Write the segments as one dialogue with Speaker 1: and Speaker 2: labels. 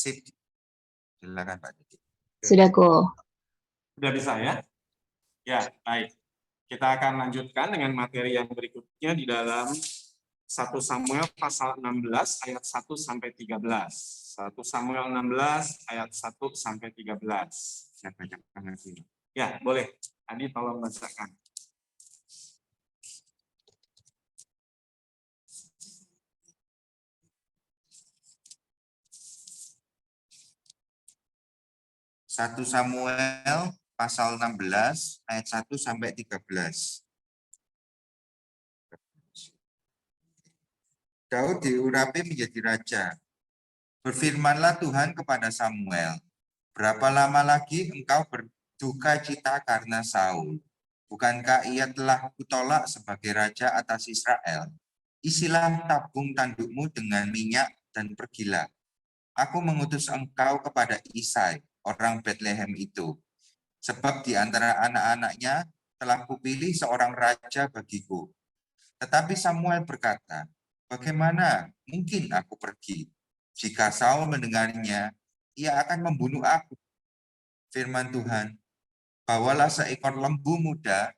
Speaker 1: Sip. Silakan Pak Didi.
Speaker 2: Sudah kok.
Speaker 3: Sudah bisa ya? Ya, baik. Kita akan lanjutkan dengan materi yang berikutnya di dalam 1 Samuel pasal 16 ayat 1 sampai 13. 1 Samuel 16 ayat 1 sampai 13.
Speaker 1: Saya bacakan lagi.
Speaker 3: Ya, boleh. Adi tolong bacakan.
Speaker 1: Satu Samuel pasal 16 ayat 1 sampai 13. Daud diurapi menjadi raja. Berfirmanlah Tuhan kepada Samuel, berapa lama lagi engkau berduka cita karena Saul? Bukankah ia telah kutolak sebagai raja atas Israel? Isilah tabung tandukmu dengan minyak dan pergilah. Aku mengutus engkau kepada Isai, orang Betlehem itu. Sebab di antara anak-anaknya telah kupilih seorang raja bagiku. Tetapi Samuel berkata, bagaimana mungkin aku pergi? Jika Saul mendengarnya, ia akan membunuh aku. Firman Tuhan, bawalah seekor lembu muda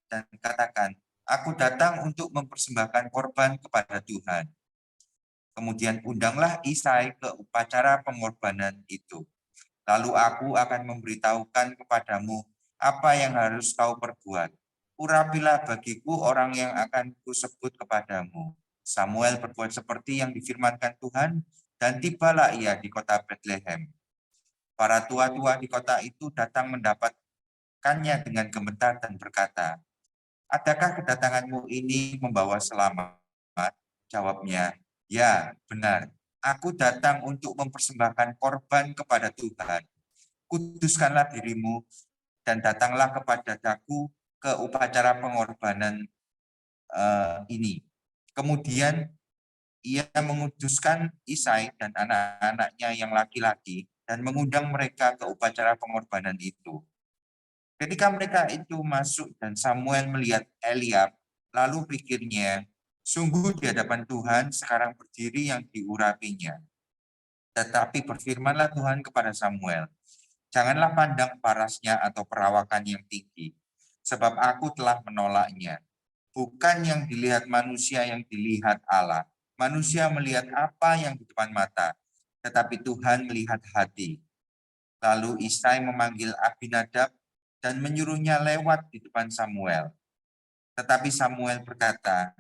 Speaker 1: dan katakan, aku datang untuk mempersembahkan korban kepada Tuhan. Kemudian undanglah Isai ke upacara pengorbanan itu. Lalu aku akan memberitahukan kepadamu apa yang harus kau perbuat. Urapilah bagiku orang yang akan kusebut kepadamu. Samuel berbuat seperti yang difirmankan Tuhan, dan tibalah ia di kota Betlehem. Para tua-tua di kota itu datang mendapatkannya dengan gemetar dan berkata, adakah kedatanganmu ini membawa selamat? Jawabnya, ya benar. Aku datang untuk mempersembahkan korban kepada Tuhan. Kuduskanlah dirimu dan datanglah kepadaku ke upacara pengorbanan ini. Kemudian ia menguduskan Isai dan anak-anaknya yang laki-laki dan mengundang mereka ke upacara pengorbanan itu. Ketika mereka itu masuk dan Samuel melihat Eliab, lalu pikirnya, sungguh di hadapan Tuhan sekarang berdiri yang diurapinya. Tetapi berfirmanlah Tuhan kepada Samuel, janganlah pandang parasnya atau perawakan yang tinggi, sebab aku telah menolaknya. Bukan yang dilihat manusia yang dilihat Allah. Manusia melihat apa yang di depan mata, tetapi Tuhan melihat hati. Lalu Isai memanggil Abinadab dan menyuruhnya lewat di depan Samuel. Tetapi Samuel berkata,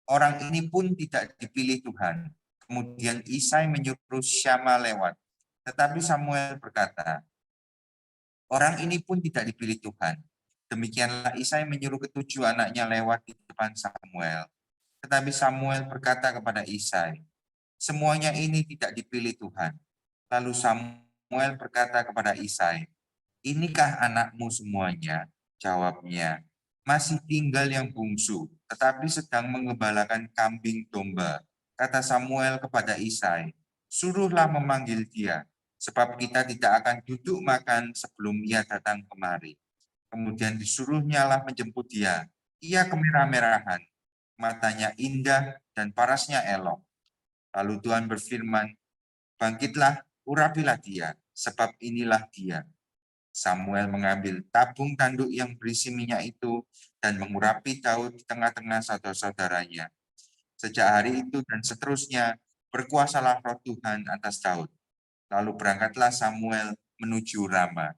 Speaker 1: orang ini pun tidak dipilih Tuhan. Kemudian Isai menyuruh Syama lewat. Tetapi Samuel berkata, orang ini pun tidak dipilih Tuhan. Demikianlah Isai menyuruh ketujuh anaknya lewat di depan Samuel. Tetapi Samuel berkata kepada Isai, semuanya ini tidak dipilih Tuhan. Lalu Samuel berkata kepada Isai, inikah anakmu semuanya? Jawabnya, masih tinggal yang bungsu, tetapi sedang mengembalakan kambing domba. Kata Samuel kepada Isai, suruhlah memanggil dia, sebab kita tidak akan duduk makan sebelum ia datang kemari. Kemudian disuruhnya lah menjemput dia. Ia kemerah-merahan, matanya indah dan parasnya elok. Lalu Tuhan berfirman, bangkitlah, urapilah dia, sebab inilah dia. Samuel mengambil tabung tanduk yang berisi minyak itu dan mengurapi Daud di tengah-tengah saudara-saudaranya. Sejak hari itu dan seterusnya, berkuasalah roh Tuhan atas Daud. Lalu berangkatlah Samuel menuju Rama.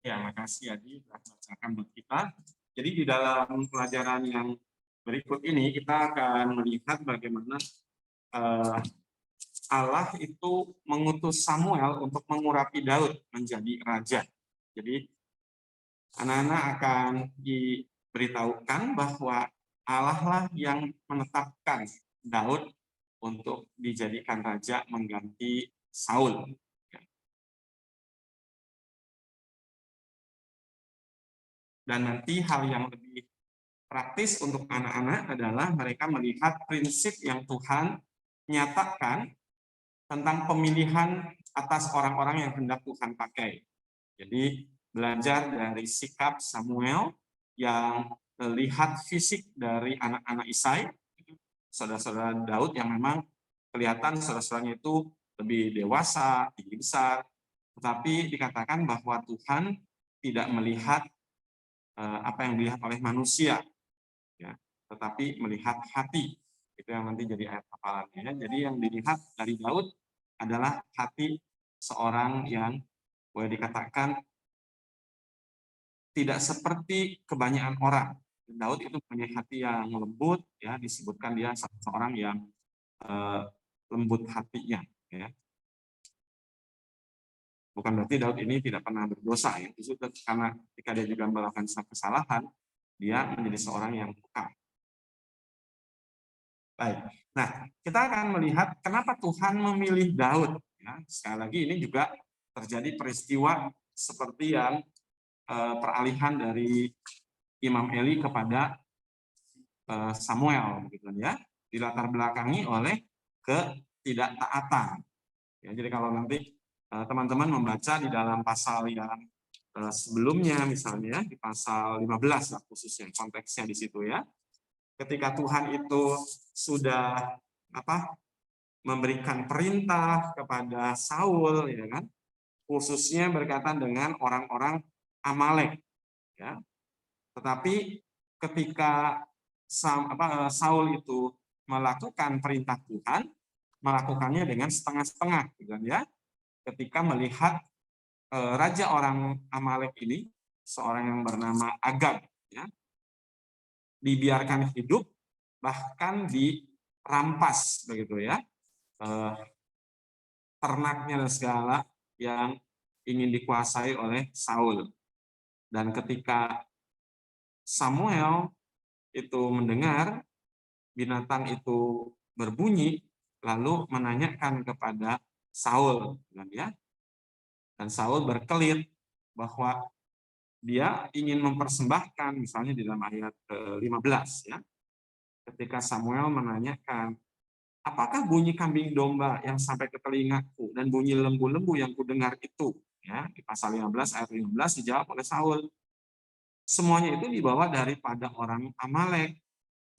Speaker 3: Ya, makasih Adi telah bacakan buat kita. Jadi di dalam pelajaran yang berikut ini kita akan melihat bagaimana Allah itu mengutus Samuel untuk mengurapi Daud menjadi raja. Jadi anak-anak akan diberitahukan bahwa Allah lah yang menetapkan Daud untuk dijadikan raja mengganti Saul. Dan nanti hal yang lebih praktis untuk anak-anak adalah mereka melihat prinsip yang Tuhan nyatakan tentang pemilihan atas orang-orang yang hendak Tuhan pakai. Jadi belajar dari sikap Samuel yang lihat fisik dari anak-anak Isai, saudara-saudara Daud yang memang kelihatan saudara-saudaranya itu lebih dewasa, tinggi besar, tetapi dikatakan bahwa Tuhan tidak melihat apa yang dilihat oleh manusia, ya, tetapi melihat hati. Itu yang nanti jadi ayat hafalannya. Jadi yang dilihat dari Daud adalah hati seorang yang boleh dikatakan tidak seperti kebanyakan orang. Daud itu punya hati yang lembut, ya, disebutkan dia seorang yang lembut hatinya, ya. Bukan berarti Daud ini tidak pernah berdosa, ya. Justru karena ketika dia juga melakukan kesalahan, dia menjadi seorang yang peka. Baik. Nah, kita akan melihat kenapa Tuhan memilih Daud. Ya, sekali lagi ini juga terjadi peristiwa seperti yang peralihan dari Imam Eli kepada Samuel, gitu ya, dilatar belakangi oleh ketidaktaatan. Ya, jadi kalau nanti teman-teman membaca di dalam pasal yang sebelumnya, misalnya di pasal 15 lah khususnya, konteksnya di situ ya. Ketika Tuhan itu sudah memberikan perintah kepada Saul, ya kan, khususnya berkaitan dengan orang-orang Amalek, ya. Tetapi ketika Saul itu melakukan perintah Tuhan, melakukannya dengan setengah-setengah, gitu ya. Ketika melihat raja orang Amalek ini, seorang yang bernama Agag, ya, dibiarkan hidup, bahkan dirampas, begitu ya, ternaknya dan segala yang ingin dikuasai oleh Saul. Dan ketika Samuel itu mendengar binatang itu berbunyi, lalu menanyakan kepada Saul, ya. Dan Saul berkelit bahwa dia ingin mempersembahkan, misalnya di dalam ayat ke-15, ya. Ketika Samuel menanyakan, apakah bunyi kambing domba yang sampai ke telingaku dan bunyi lembu-lembu yang kudengar itu, ya, di pasal 15 ayat 15 dijawab oleh Saul. Semuanya itu dibawa daripada orang Amalek.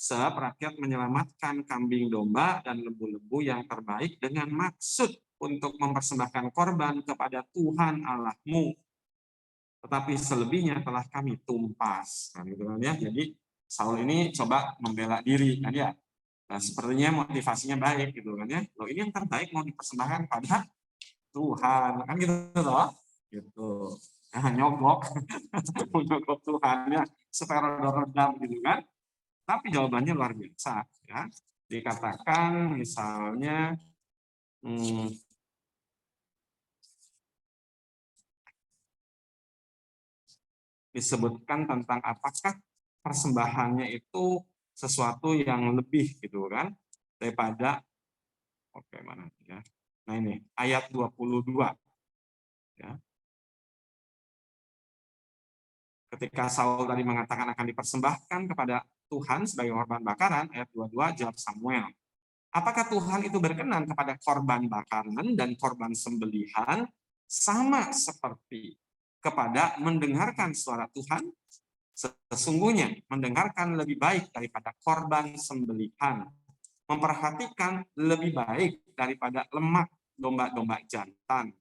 Speaker 3: Sebab rakyat menyelamatkan kambing domba dan lembu-lembu yang terbaik dengan maksud untuk mempersembahkan korban kepada Tuhan Allahmu. Tetapi selebihnya telah kami tumpas. Nah, gitu kan ya. Jadi Saul ini coba membela diri kan ya. Nah, sepertinya motivasinya baik gitu kan ya. Loh, ini yang terbaik mau dipersembahkan pada Tuhan. Kan gitu loh. Gitu. Nah, nyogok menyogok Tuhannya supaya redam gitu kan. Tapi jawabannya luar biasa, ya. Dikatakan misalnya disebutkan tentang apakah persembahannya itu sesuatu yang lebih gitu kan daripada mana ya. Nah ini ayat 22 ya. Ketika Saul tadi mengatakan akan dipersembahkan kepada Tuhan sebagai korban bakaran, ayat 22 jawab Samuel, apakah Tuhan itu berkenan kepada korban bakaran dan korban sembelihan sama seperti kepada mendengarkan suara Tuhan? Sesungguhnya mendengarkan lebih baik daripada korban sembelihan, memperhatikan lebih baik daripada lemak domba-domba jantan.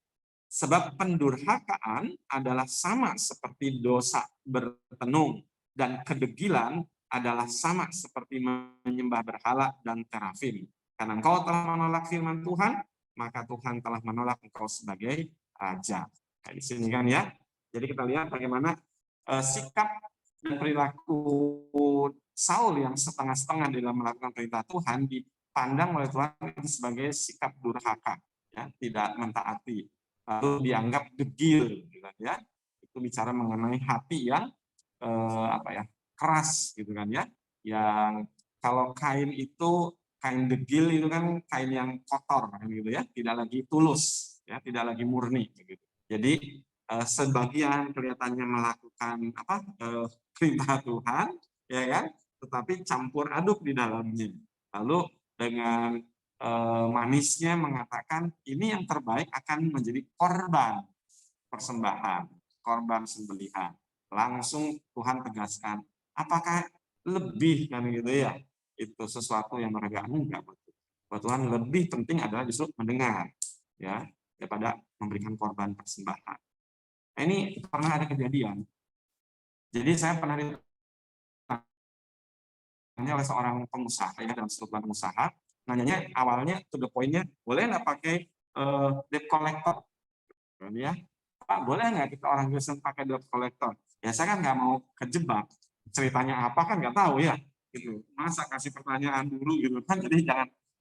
Speaker 3: Sebab pendurhakaan adalah sama seperti dosa bertenung, dan kedegilan adalah sama seperti menyembah berhala dan terafim. Karena engkau telah menolak firman Tuhan, maka Tuhan telah menolak engkau sebagai raja. Nah, di sini kan ya. Jadi kita lihat bagaimana sikap dan perilaku Saul yang setengah-setengah dalam melakukan perintah Tuhan dipandang oleh Tuhan sebagai sikap durhaka, ya, tidak mentaati, lalu dianggap degil, gitu kan ya. Itu bicara mengenai hati yang keras, gitu kan ya. Yang kalau kain degil itu kan kain yang kotor, kan gitu ya, tidak lagi tulus, ya, tidak lagi murni, gitu. Jadi sebagian kelihatannya melakukan perintah Tuhan, ya kan, tetapi campur aduk di dalamnya. Lalu dengan manisnya mengatakan ini yang terbaik akan menjadi korban persembahan, korban sembelihan. Langsung Tuhan tegaskan, apakah lebih kan gitu ya. Itu sesuatu yang mereka enggak. Buat Tuhan lebih penting adalah justru mendengar ya daripada memberikan korban persembahan. Nah, ini pernah ada kejadian. Jadi saya pernah ditanya oleh seorang pengusaha ya dalam sebuah pengusaha, nanyanya awalnya to the point-nya, boleh nggak pakai debt collector? Ya, Pak, boleh nggak kita orang Kristen pakai debt collector? Ya saya kan nggak mau kejebak. Ceritanya apa kan nggak tahu ya. Gitu. Masa kasih pertanyaan dulu gitu kan? Jadi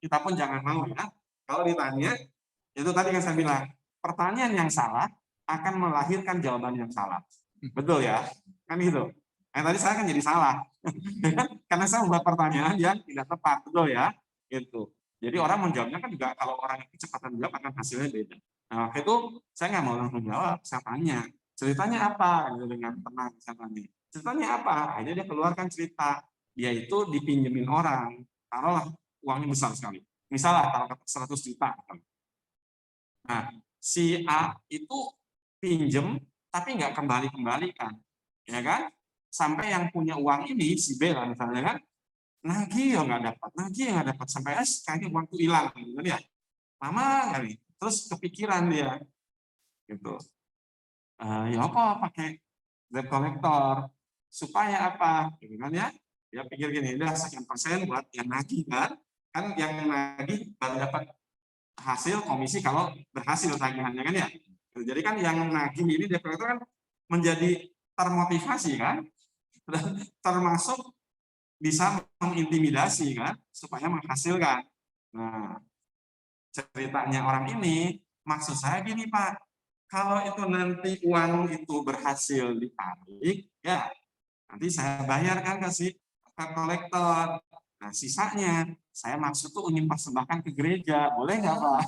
Speaker 3: kita pun jangan mau ya. Kalau ditanya, itu tadi yang saya bilang, pertanyaan yang salah akan melahirkan jawaban yang salah. Betul ya? Kan gitu. Tadi saya kan jadi salah. Karena saya membuat pertanyaan yang tidak tepat. Betul ya? Gitu. Jadi orang menjawabnya kan juga kalau orang kecepatan jawab akan hasilnya beda. Nah, waktu itu saya nggak mau langsung jawab, saya tanya, ceritanya apa? Gitu, dengan tenang saya tanya. Ceritanya apa? Akhirnya dia keluarkan cerita. Dia itu dipinjemin orang, taruhlah uangnya besar sekali. Misalnya taruh 100 juta. Nah, si A itu pinjem tapi nggak kembali-kembalikan, ya kan? Sampai yang punya uang ini si B lah misalnya kan, nagih ya nggak dapat sampai kayaknya uang itu hilang, gitu ya. Lama kali, terus kepikiran dia, gitu. Ya apa pakai debt collector supaya apa, gitu kan ya? Dia pikir gini, udah sekian persen buat yang nagih kan yang nagih baru dapat hasil komisi kalau berhasil tagihannya kan ya. Jadi kan yang nagih ini debt collector kan menjadi termotivasi kan, termasuk bisa mengintimidasi kan supaya menghasilkan. Nah, ceritanya orang ini maksud saya gini Pak, kalau itu nanti uang itu berhasil ditarik, ya nanti saya bayarkan ke si kolektor. Nah, sisanya saya maksud tuh ingin persembahkan ke gereja, boleh nggak Pak?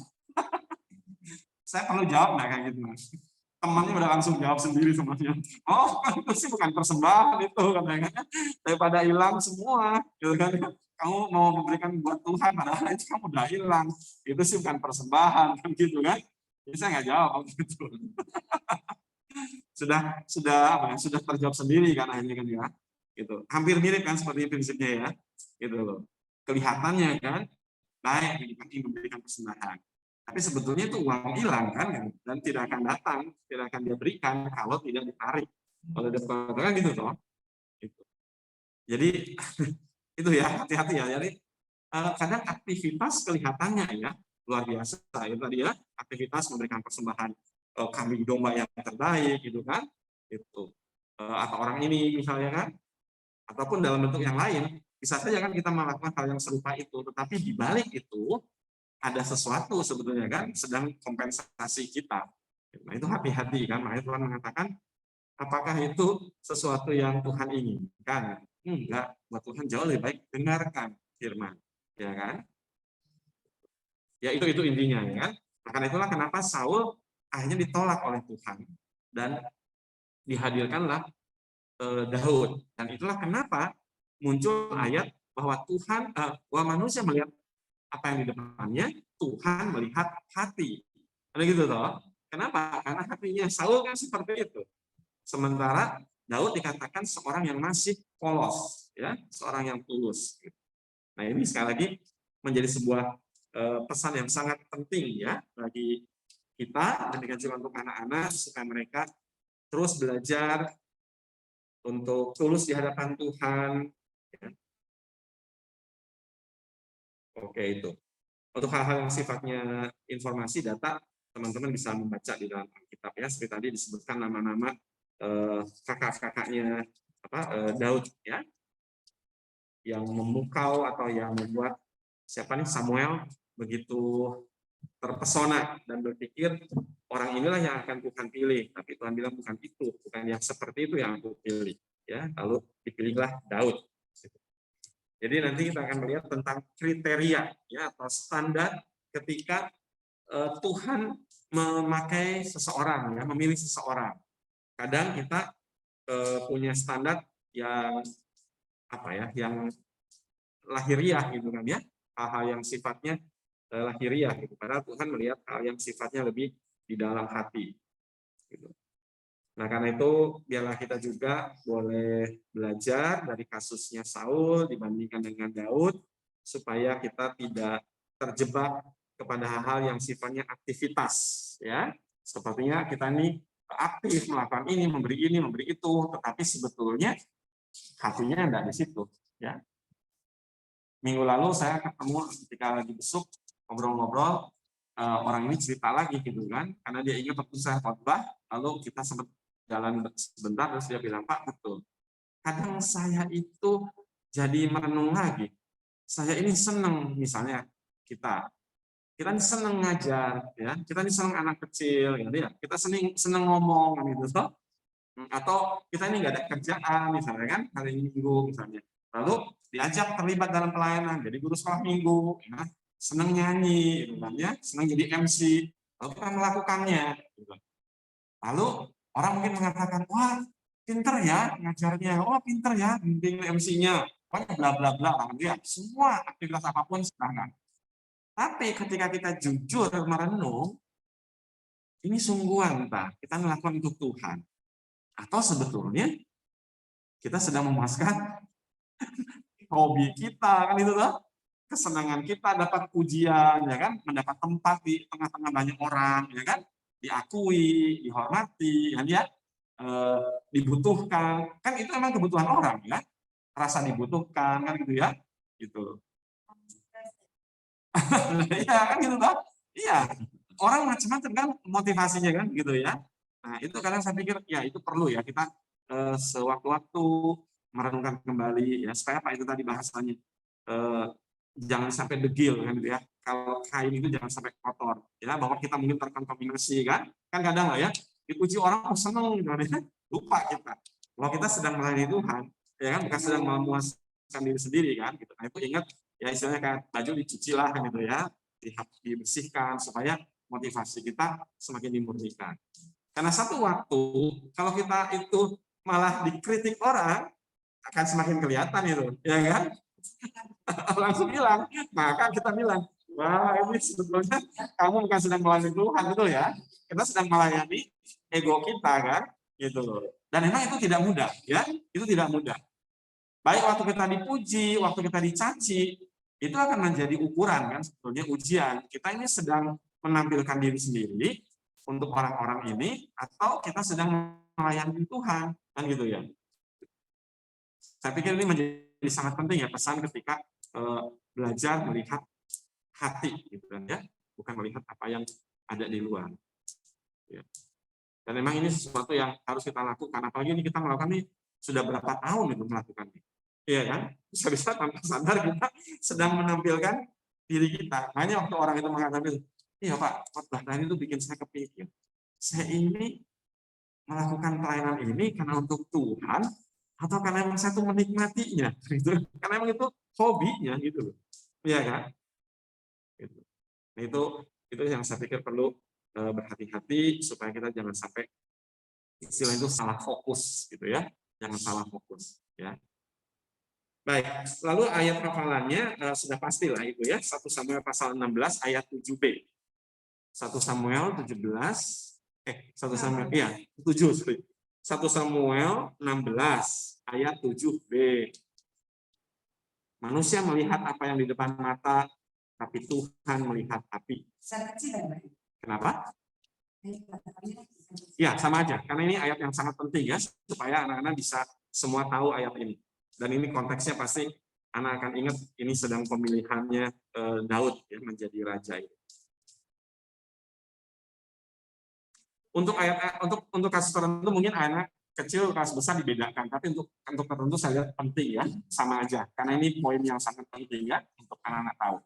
Speaker 3: Saya perlu jawab nggak kayak gitu Mas? Temannya udah langsung jawab sendiri semuanya. Oh, itu sih bukan persembahan itu katanya. Daripada hilang semua, gitu kan? Kamu mau memberikan buat Tuhan, padahal itu kamu udah hilang. Itu sih bukan persembahan, kan gitu kan? Jadi saya nggak jawab gitu. Sudah apa ya? Sudah terjawab sendiri kan akhirnya kan ya. Gitu. Hampir mirip kan seperti prinsipnya ya. Gitu loh. Kelihatannya kan baik ini memberikan persembahan. Tapi sebetulnya itu uang hilang kan dan tidak akan datang, tidak akan diberikan kalau tidak ditarik oleh developer kan gitu toh. Gitu. Jadi itu ya hati-hati ya. Jadi kadang aktivitas kelihatannya ya luar biasa itu tadi ya aktivitas memberikan persembahan kambing domba yang terbaik gitu kan itu atau orang ini misalnya kan ataupun dalam bentuk yang lain bisa saja kan kita melakukan hal yang serupa itu tetapi di balik itu ada sesuatu sebetulnya kan sedang kompensasi kita. Nah itu hati-hati kan, makanya Tuhan mengatakan apakah itu sesuatu yang Tuhan inginkan? Enggak, buat Tuhan jauh lebih baik dengarkan firman, ya kan? Ya itu intinya ya kan. Karena itulah kenapa Saul akhirnya ditolak oleh Tuhan dan dihadirkanlah Daud. Dan itulah kenapa muncul ayat bahwa Tuhan bahwa manusia melihat apa yang di depannya, Tuhan melihat hati. Ada gitu toh. Kenapa? Karena hatinya Saul kan seperti itu. Sementara Daud dikatakan seorang yang masih polos, ya, seorang yang tulus. Nah ini sekali lagi menjadi sebuah pesan yang sangat penting ya bagi kita, demikian juga untuk anak-anak supaya mereka terus belajar untuk tulus di hadapan Tuhan. Ya. Oke itu. Untuk hal-hal yang sifatnya informasi data, teman-teman bisa membaca di dalam Alkitab ya. Seperti tadi disebutkan nama-nama kakak-kakaknya Daud ya, yang memukau atau yang membuat siapa nih Samuel begitu terpesona dan berpikir orang inilah yang akan Tuhan pilih. Tapi Tuhan bilang bukan itu, bukan yang seperti itu yang aku pilih. Ya, lalu dipilihlah Daud. Jadi nanti kita akan melihat tentang kriteria ya atau standar ketika Tuhan memakai seseorang ya, memilih seseorang. Kadang kita punya standar yang apa ya, yang lahiriah gitu kan ya, hal-hal yang sifatnya lahiriah gitu. Padahal Tuhan melihat hal yang sifatnya lebih di dalam hati. Gitu. Nah, karena itu biarlah kita juga boleh belajar dari kasusnya Saul dibandingkan dengan Daud, supaya kita tidak terjebak kepada hal-hal yang sifatnya aktivitas, ya. Sepertinya kita ini aktif melakukan ini, memberi itu, tetapi sebetulnya hatinya enggak di situ, ya. Minggu lalu saya ketemu ketika lagi besuk, ngobrol-ngobrol, orang ini cerita lagi gitu kan, karena dia ingat waktu saya khotbah, lalu kita sempat jalan sebentar, terus dia bilang, Pak, betul. Kadang saya itu jadi merenung lagi. Saya ini senang, misalnya kita ini senang ngajar, ya, kita ini senang anak kecil, gitu ya, kita senang ngomong, kan gitu, toh. Atau kita ini nggak ada kerjaan, misalnya kan, hari Minggu misalnya. Lalu diajak terlibat dalam pelayanan, jadi guru sekolah minggu, ya, senang nyanyi, gitu kan, ya, senang jadi MC, lalu kita melakukannya. Gitu. Lalu orang mungkin mengatakan, wah pinter ya ngajarnya, oh pinter ya bimbing MC-nya, pokoknya bla bla bla, ya, semua aktivitas apapun silahkan. Tapi ketika kita jujur merenung, ini sungguhan, Pak, kita melakukan untuk Tuhan. Atau sebetulnya kita sedang memuaskan hobi kita, kan itu loh, kesenangan kita dapat pujian, ya kan, mendapat tempat di tengah-tengah banyak orang, ya kan, diakui, dihormati, kan ya, dibutuhkan, kan itu memang kebutuhan orang, ya, rasa dibutuhkan, kan gitu ya, gitu. Iya kan gitu toh, iya, orang macam-macam kan motivasinya kan gitu ya. Nah itu kadang saya pikir ya itu perlu ya kita sewaktu-waktu merenungkan kembali ya, supaya apa itu tadi bahasanya, jangan sampai degil kan gitu ya. Kalau kain itu jangan sampai kotor ya, bahwa kita mungkin terkontaminasi kan kadang lah ya, dipuji orang seneng gitu ya, lupa kita bahwa kita sedang melayani Tuhan ya kan, bukan sedang memuaskan diri sendiri kan gitu. Nah itu ingat ya, istilahnya kayak baju dicuci lah kan gitu ya, dibersihkan supaya motivasi kita semakin dimurnikan. Karena satu waktu kalau kita itu malah dikritik orang, akan semakin kelihatan itu, ya kan? Langsung bilang, maka kita bilang, wah ini sebetulnya kamu bukan sedang melayani Tuhan itu ya, kita sedang melayani ego kita kan, gitu loh. Dan memang itu tidak mudah, ya, itu tidak mudah. Baik waktu kita dipuji, waktu kita dicaci, itu akan menjadi ukuran kan, sebetulnya ujian. Kita ini sedang menampilkan diri sendiri untuk orang-orang ini, atau kita sedang melayani Tuhan, kan gitu ya. Saya pikir ini menjadi sangat penting ya, pesan ketika belajar melihat hati, gitu kan ya, bukan melihat apa yang ada di luar. Ya. Dan memang ini sesuatu yang harus kita lakukan, apalagi ini kita melakukan ini sudah berapa tahun itu melakukannya. Iya kan? Bisa-bisa tanpa sadar kita sedang menampilkan diri kita. Makanya waktu orang itu mengatakan, iya Pak, khotbah tadi itu bikin saya kepikir. Saya ini melakukan pelayanan ini karena untuk Tuhan, atau karena memang saya tuh menikmatinya, gitu. Karena memang itu hobinya, gitu loh. Iya kan? Gitu. Nah, itu yang saya pikir perlu berhati-hati supaya kita jangan sampai istilah itu salah fokus, gitu ya. Jangan salah fokus, ya. Baik, lalu ayat hafalannya sudah pasti lah itu ya, 1 Samuel pasal 16 ayat 7b. 1 Samuel 17, 1 Samuel, iya, 7, sorry. 1 Samuel 16 ayat 7b. Manusia melihat apa yang di depan mata, tapi Tuhan melihat hati. Kenapa? Ya, sama aja. Karena ini ayat yang sangat penting ya, supaya anak-anak bisa semua tahu ayat ini. Dan ini konteksnya pasti anak akan ingat ini sedang pemilihannya Daud ya, menjadi raja ini. Untuk ayat untuk kasus tertentu mungkin anak kecil kasus besar dibedakan, tapi untuk tertentu saya lihat penting ya, sama aja. Karena ini poin yang sangat penting ya untuk anak-anak tahu.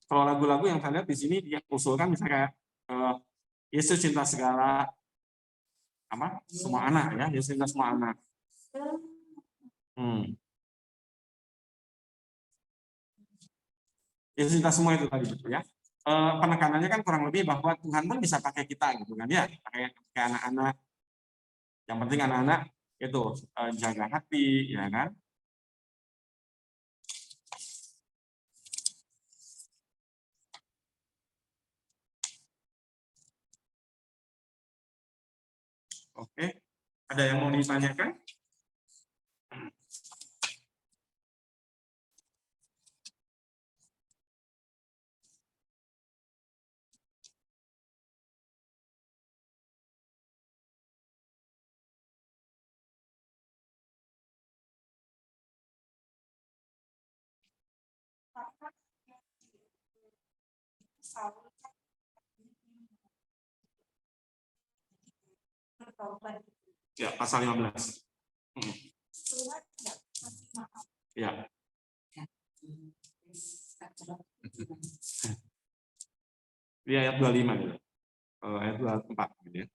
Speaker 3: Kalau lagu-lagu yang saya lihat di sini dia usulkan misalnya kayak Yesus cinta segala semua anak ya, Yesus cinta semua anak. Yesus cinta semua itu tadi gitu ya. Penekanannya kan kurang lebih bahwa Tuhan pun bisa pakai kita gitu kan ya, pakai anak-anak. Yang penting anak-anak itu jaga hati ya kan. Oke, ada yang mau ditanyakan? Ya, pasal 15. Ya. Di ayat 25 gitu. Ayat 24 gitu ya.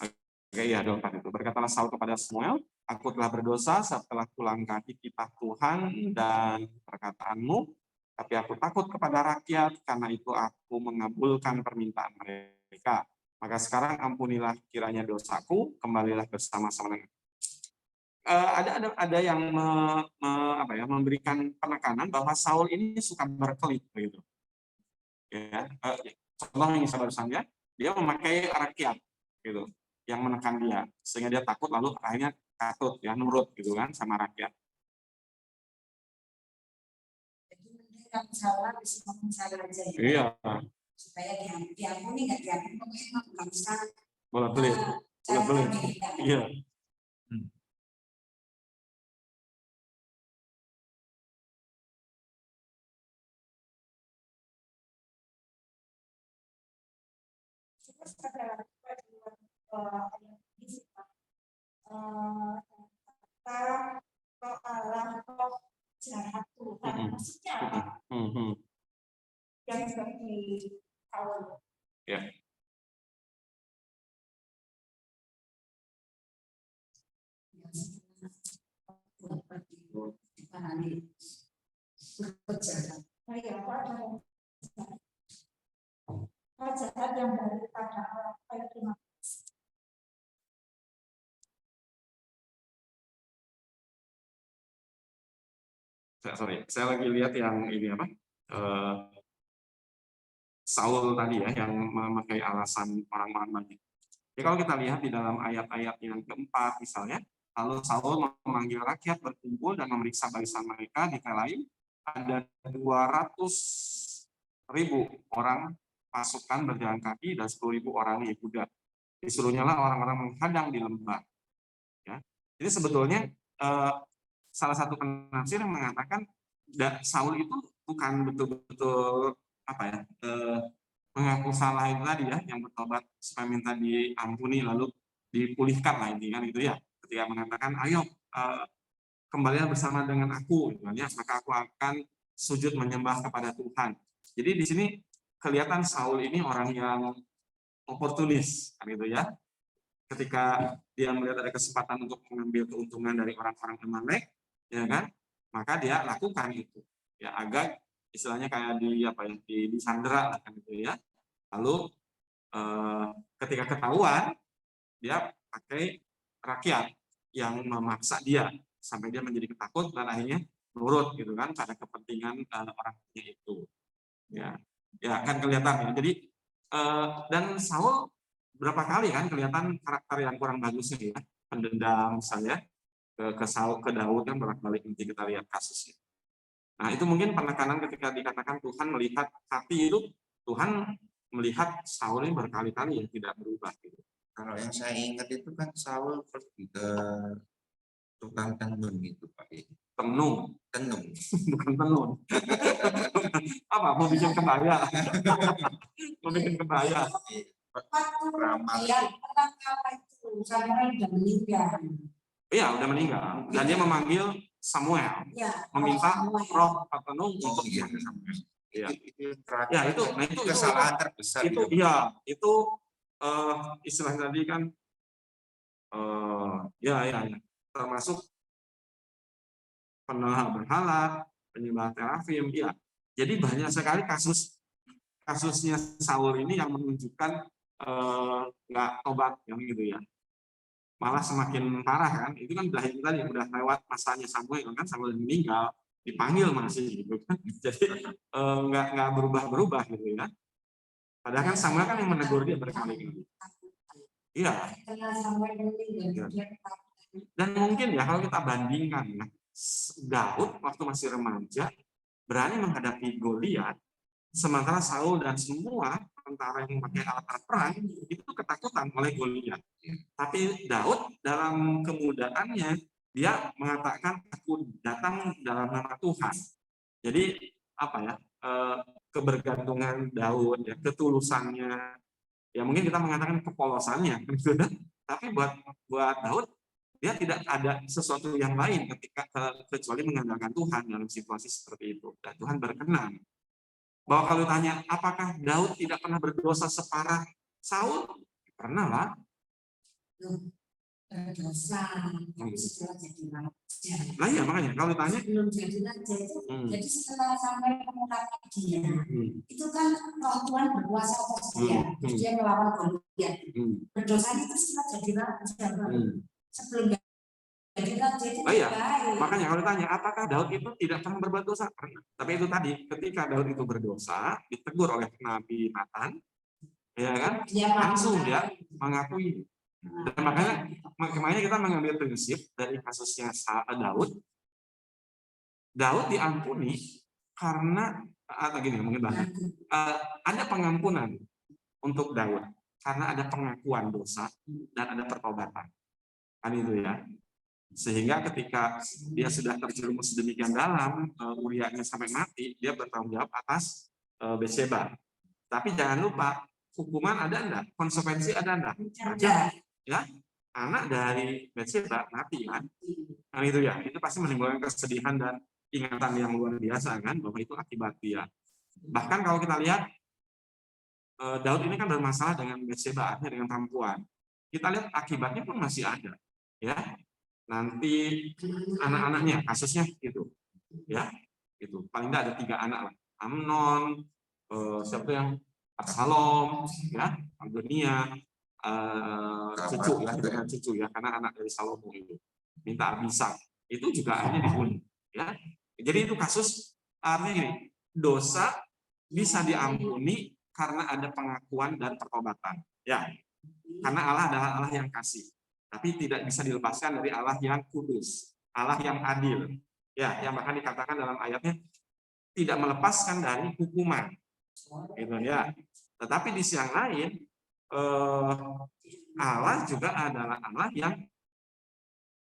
Speaker 3: Oke, ya 24 itu. Berkatalah Saul kepada Samuel, aku telah berdosa setelah kulangkahi kitab Tuhan dan perkataanmu, tapi aku takut kepada rakyat, karena itu aku mengabulkan permintaan mereka. Maka sekarang ampunilah kiranya dosaku, kembalilah bersama-sama dengan ada yang memberikan penekanan bahwa Saul ini suka berkelit begitu. Ya, contoh yang saya barusan ya, dia memakai rakyat gitu yang menekan dia sehingga dia takut, lalu akhirnya takut ya nurut gitu kan sama rakyat.
Speaker 2: Jadi kan salah bisa ngomong salah aja ya.
Speaker 3: Iya.
Speaker 2: Supaya diampuni nggak diampuni pokoknya nggak bisa.
Speaker 3: Boleh. Iya.
Speaker 2: Jahat Tuhan, maksudnya apa? Yang seperti Saul.
Speaker 3: Ya.
Speaker 2: Jahat yang daripada orang terima.
Speaker 3: Saya lagi lihat yang ini apa? Saul tadi ya, yang memakai alasan orang-orang banyak. Ya, kalau kita lihat di dalam ayat-ayat yang keempat misalnya, lalu Saul memanggil rakyat berkumpul dan memeriksa barisan mereka, di lain ada 200.000 orang pasukan berjalan kaki dan 10.000 orang Yehuda. Disuruhnya lah orang-orang menghadang di lembah. Ya. Jadi sebetulnya salah satu penafsir yang mengatakan Saul itu bukan betul-betul mengaku salah itu tadi ya, yang bertobat supaya minta diampuni lalu dipulihkan lah ini kan itu ya, ketika mengatakan ayo kembalilah bersama dengan aku, ya, maka aku akan sujud menyembah kepada Tuhan. Jadi di sini kelihatan Saul ini orang yang oportunis kan gitu ya, ketika dia melihat ada kesempatan untuk mengambil keuntungan dari orang-orang Amalek, ya kan, maka dia lakukan itu ya, agak istilahnya kayak disandera kan gitu ya. Lalu ketika ketahuan, dia pakai rakyat yang memaksa dia sampai dia menjadi ketakut dan akhirnya nurut gitu kan pada kepentingan orangnya itu. Ya kan kelihatan ya. Jadi dan Saul berapa kali kan kelihatan karakter yang kurang bagusnya ya, pendendam misalnya ke Saul, ke Daud kan bolak-balik, nanti kita lihat kasusnya. Nah, itu mungkin penekanan ketika dikatakan Tuhan melihat hati itu, Tuhan melihat Saul ini berkali-kali yang tidak berubah gitu.
Speaker 1: Kalau yang saya ingat itu kan Saul pergi ke tukang tenun gitu Pak.
Speaker 3: Tenun, bukan tenun. Apa? Mau bikin kebaya? Mau bikin kebaya? Iya, udah meninggal. Dan dia memanggil Samuel, meminta roh tenun untuk dia. Ya, itu
Speaker 1: kesalahan terbesar.
Speaker 3: Itu iya, itu istilah tadi kan termasuk penyembah berhala, penyembah terafim, ya. Jadi banyak sekali kasusnya Saul ini yang menunjukkan nggak tobat yang gitu ya. Malah semakin parah kan, itu kan udah lewat masanya Samuel kan, Samuel meninggal, dipanggil masih gitu kan. Jadi nggak berubah gitu ya. Padahal kan Samuel kan yang menegur dia berkali-kali. Iya.
Speaker 2: Setelah Samuel meninggal,
Speaker 3: Iya.
Speaker 2: dia ketakutan.
Speaker 3: Dan mungkin ya kalau kita bandingkan ya, Daud waktu masih remaja berani menghadapi Goliat, sementara Saul dan semua tentara yang memakai alat-alat perang itu ketakutan oleh Goliat. Tapi Daud dalam kemudaannya dia mengatakan aku datang dalam nama Tuhan. Jadi apa ya, kebergantungan Daud, ya, ketulusannya, ya mungkin kita mengatakan kepolosannya, tapi buat Daud dia tidak ada sesuatu yang lain ketika kecuali mengandalkan Tuhan dalam situasi seperti itu, dan Tuhan berkenan. Bahwa kalau ditanya apakah Daud tidak pernah berdosa separah Saul, pernah lah.
Speaker 2: Berdosa, tapi setelah jadi raja.
Speaker 3: Nah iya makanya kalau ditanya,
Speaker 2: Sebelum jadi raja itu, jadi setelah Samuel mengungkapkan dia, itu kan roh Tuhan berkuasa atas dia, terus dia melawan Goliat. Berdosa itu setelah jadi raja, sebelum jadi raja itu
Speaker 3: iya.
Speaker 2: baik.
Speaker 3: Makanya kalau ditanya apakah Daud itu tidak pernah berbuat dosa, pernah. Tapi itu tadi ketika Daud itu berdosa ditegur oleh Nabi Nathan, ya kan, langsung dia mengakui. Dan makanya kita mengambil prinsip dari kasusnya Daud. Daud diampuni karena gini mungkin ada pengampunan untuk Daud karena ada pengakuan dosa dan ada pertobatan. Kan itu ya. Sehingga ketika dia sudah terjerumus sedemikian dalam, Uriahnya sampai mati, dia bertanggung jawab atas Batseba. Tapi jangan lupa, hukuman ada enggak? Konsekuensi ada enggak? Ada. Ya, anak dari Batseba mati kan? Kan itu ya, itu pasti menimbulkan kesedihan dan ingatan yang luar biasa kan, bahwa itu akibat dia. Bahkan kalau kita lihat, Daud ini kan bermasalah dengan Batseba, artinya dengan perempuan. Kita lihat akibatnya pun masih ada. Ya, nanti anak-anaknya kasusnya gitu ya, itu paling tidak ada 3 anak lah, Amnon, siapa yang Absalom ya, Adonia, cucu ya, dengan cucu ya, karena anak dari Salomo itu minta Abisag, itu juga akhirnya dibunuh ya. Jadi itu kasus artinya gini, dosa bisa diampuni karena ada pengakuan dan pertobatan ya, karena Allah adalah Allah yang kasih. Tapi tidak bisa dilepaskan dari Allah yang kudus, Allah yang adil. Ya, yang bahkan dikatakan dalam ayatnya tidak melepaskan dari hukuman. Gitu ya. Tetapi di sisi yang lain, Allah juga adalah Allah yang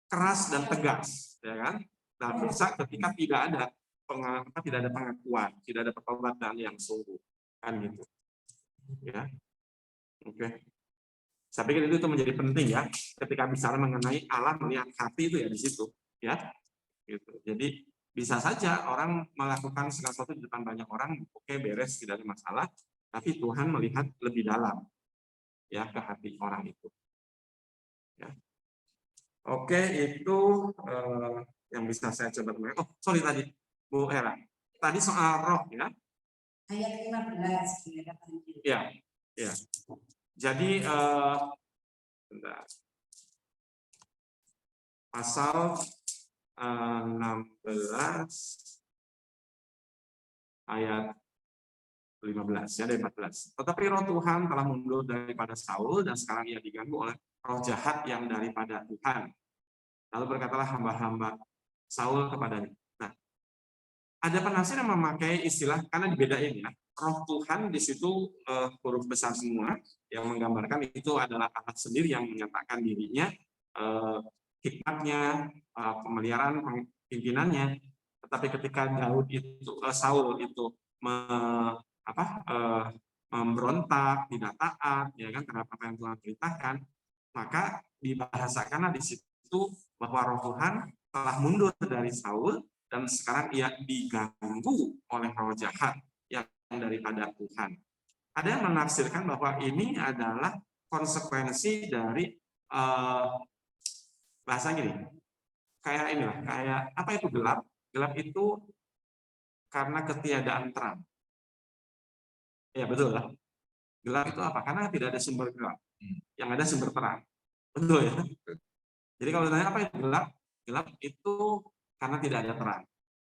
Speaker 3: keras dan tegas, ya kan? Dan bisa ketika tidak ada pengakuan, tidak ada pertobatan yang sungguh, kan gitu. Ya. Oke. Saya pikir itu menjadi penting ya, ketika bicara mengenai Allah melihat hati itu ya di situ, ya. Gitu. Jadi bisa saja orang melakukan segala sesuatu di depan banyak orang, oke beres tidak ada masalah, tapi Tuhan melihat lebih dalam, ya ke hati orang itu. Ya. Oke, itu yang bisa saya coba. Oh, sorry tadi, Bu Hera. Tadi soal roh ya.
Speaker 2: Ayat 15.
Speaker 3: Ya, ya. Jadi bentar. Pasal 16 ayat 15 ya dari 14. Tetapi roh Tuhan telah mundur daripada Saul dan sekarang ia diganggu oleh roh jahat yang daripada Tuhan. Lalu berkatalah hamba-hamba Saul kepadanya. Nah, ada penafsir yang memakai istilah karena dibedain ya. Roh Tuhan di situ huruf besar semua yang menggambarkan itu adalah Allah sendiri yang menyatakan dirinya, hikmatnya, pemeliharaan pimpinannya. Tetapi ketika Saul itu memberontak, tidak taat, ya kan, terhadap apa yang Tuhan perintahkan, maka dibahasakanlah di situ bahwa roh Tuhan telah mundur dari Saul dan sekarang ia diganggu oleh roh jahat yang daripada Tuhan. Ada yang menafsirkan bahwa ini adalah konsekuensi dari bahasa gini, kayak inilah, kayak apa itu gelap? Gelap itu karena ketiadaan terang. Ya betul lah. Gelap itu apa? Karena tidak ada sumber gelap. Yang ada sumber terang. Betul ya. Jadi kalau ditanya apa itu gelap? Gelap itu karena tidak ada terang.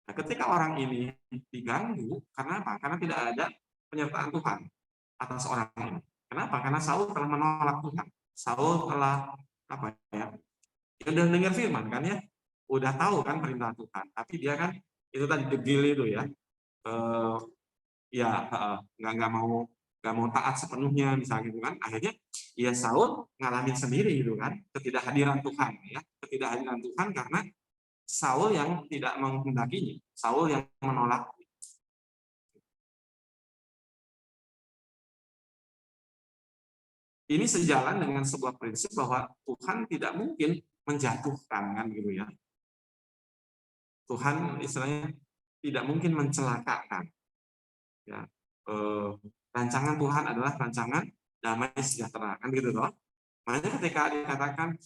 Speaker 3: Nah, ketika orang ini diganggu, karena apa? Karena tidak ada penyertaan Tuhan atas orang ini. Kenapa? Karena Saul telah menolak Tuhan. Saul telah apa ya? Ya udah dengar firman kan ya, udah tahu kan perintah Tuhan, tapi dia kan itu tadi degil itu ya, ya nggak mau taat sepenuhnya misalnya gitu kan. Akhirnya ya Saul ngalamin sendiri gitu kan, ketidakhadiran Tuhan ya, ketidakhadiran Tuhan karena Saul yang tidak menghendakinya, Saul yang menolak. Ini sejalan dengan sebuah prinsip bahwa Tuhan tidak mungkin menjatuhkan kan gitu ya. Tuhan istilahnya tidak mungkin mencelakakan. Ya, rancangan Tuhan adalah rancangan damai sejahtera kan gitu loh. Makanya ketika dikatakan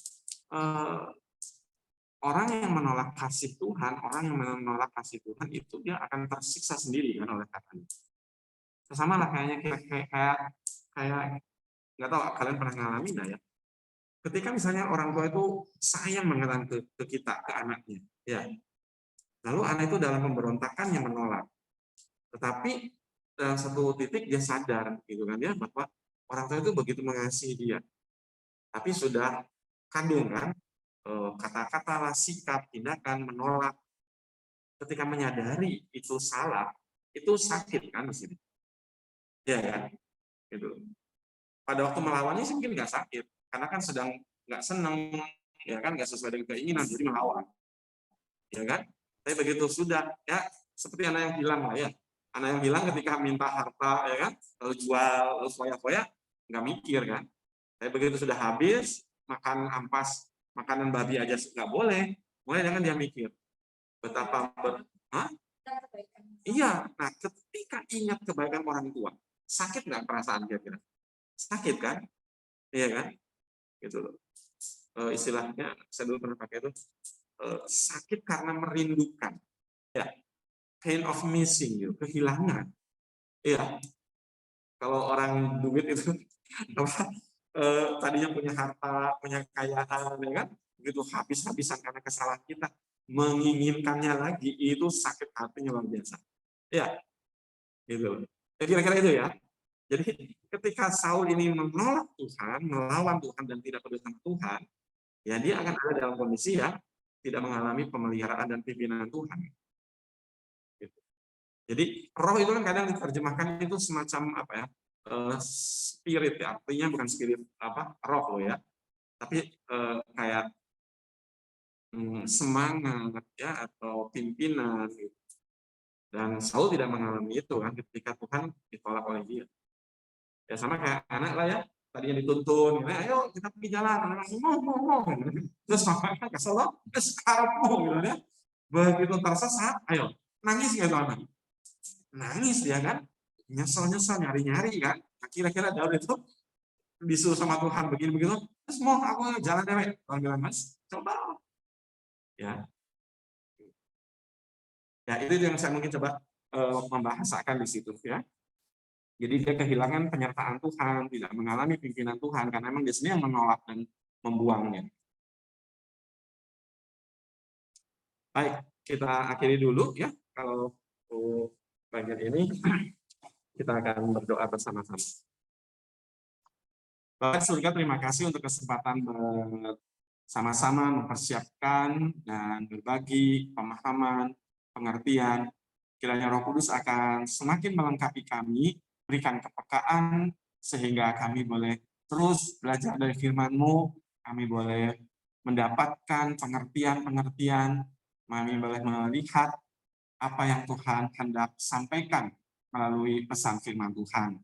Speaker 3: orang yang menolak kasih Tuhan, orang yang menolak kasih Tuhan itu dia akan tersiksa sendiri kan oleh katanya. Sama lah kayaknya kayak nggak tahu kalian pernah ngalamin nggak ya? Ketika misalnya orang tua itu sayang banget ke kita, ke anaknya, ya. Lalu anak itu dalam pemberontakan yang menolak. Tetapi dalam satu titik dia sadar gitu kan ya, bahwa orang tua itu begitu mengasihi dia. Tapi sudah kandung kan kata-kata, sikap, tindakan menolak. Ketika menyadari itu salah, itu sakit kan di sini. Ya kan? Gitu. Pada waktu melawannya sih mungkin nggak sakit, karena kan sedang nggak senang, ya kan, nggak sesuai dengan keinginan, jadi melawan. Ya kan? Tapi begitu sudah, ya seperti anak yang bilang lah ya, anak yang bilang ketika minta harta, ya kan, lalu jual, lalu foya-foya, nggak mikir kan. Tapi begitu sudah habis, makan ampas, makanan babi aja nggak boleh, mulai dengan dia mikir betapa iya. Nah, ketika ingat kebaikan orang tua, sakit nggak perasaan kira-kira? Sakit kan? Iya kan? Gitu loh. Istilahnya saya dulu pernah pakai itu sakit karena merindukan. Ya, pain of missing, gitu, kehilangan. Iya. Kalau orang duit itu tadinya punya harta, punya kekayaan, ya kan? Begitu habis-habisan karena kesalahan kita, menginginkannya lagi, itu sakit hatinya luar biasa. Ya, gitu. Kira-kira itu ya. Jadi ketika Saul ini menolak Tuhan, melawan Tuhan dan tidak peduli sama Tuhan, ya dia akan ada dalam kondisi yang tidak mengalami pemeliharaan dan pimpinan Tuhan. Gitu. Jadi roh itu kan kadang diterjemahkan itu semacam apa ya, spirit ya, artinya bukan spirit apa roh loh ya, tapi kayak semangat ya atau pimpinan. Gitu. Dan Saul tidak mengalami itu kan ketika Tuhan ditolak oleh dia. Ya sama kayak anak lah ya, tadinya dituntun, gitu, ayo kita pergi jalan, anak mau, terus mamanya kesel loh, sekarang mau gitu ya, begitu tersesat, ayo nangis gitu anak, nangis dia kan, nyesel nyari kan, nah, kira-kira Daud itu disuruh sama Tuhan begini begitu, terus mau aku jalan deh, Tuhan bilang mas, coba, ya itu yang saya mungkin coba membahasakan di situ ya. Jadi dia kehilangan penyertaan Tuhan, tidak mengalami pimpinan Tuhan, karena memang dia sendiri yang menolak dan membuangnya. Baik, kita akhiri dulu ya. Kalau bagian ini, kita akan berdoa bersama-sama. Bapak Surga, terima kasih untuk kesempatan bersama-sama mempersiapkan dan berbagi pemahaman, pengertian. Kiranya Roh Kudus akan semakin melengkapi kami, berikan kepekaan, sehingga kami boleh terus belajar dari firman-Mu, kami boleh mendapatkan pengertian-pengertian, kami boleh melihat apa yang Tuhan hendak sampaikan melalui pesan firman Tuhan.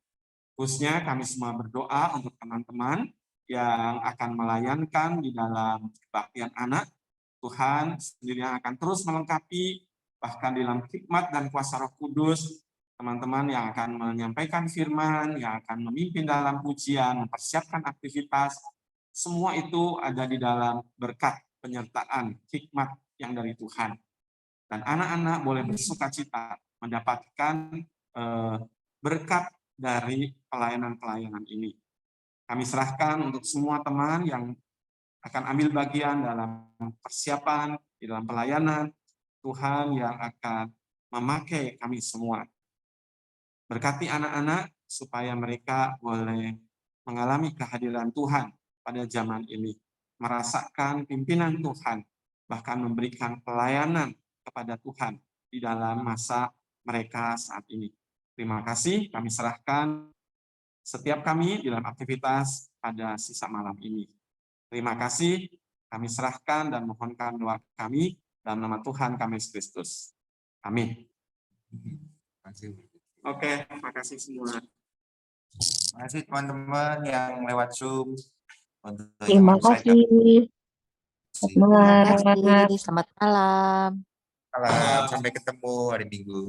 Speaker 3: Khususnya kami semua berdoa untuk teman-teman yang akan melayankan di dalam kebaktian anak. Tuhan sendiri yang akan terus melengkapi, bahkan dalam hikmat dan kuasa Roh Kudus, teman-teman yang akan menyampaikan firman, yang akan memimpin dalam pujian, mempersiapkan aktivitas, semua itu ada di dalam berkat penyertaan hikmat yang dari Tuhan. Dan anak-anak boleh bersukacita mendapatkan berkat dari pelayanan-pelayanan ini. Kami serahkan untuk semua teman yang akan ambil bagian dalam persiapan, di dalam pelayanan, Tuhan yang akan memakai kami semua. Berkati anak-anak supaya mereka boleh mengalami kehadiran Tuhan pada zaman ini, merasakan pimpinan Tuhan, bahkan memberikan pelayanan kepada Tuhan di dalam masa mereka saat ini. Terima kasih, kami serahkan setiap kami di dalam aktivitas pada sisa malam ini. Terima kasih, kami serahkan dan mohonkan doa kami dalam nama Tuhan kami Yesus Kristus. Amin. Oke, terima kasih semua.
Speaker 1: Terima kasih teman-teman yang lewat Zoom. Untuk
Speaker 4: Terima
Speaker 1: yang website
Speaker 4: kasih.
Speaker 1: kami.
Speaker 4: Selamat
Speaker 5: Terima kasih. Selamat malam.
Speaker 1: Salam, sampai ketemu hari Minggu.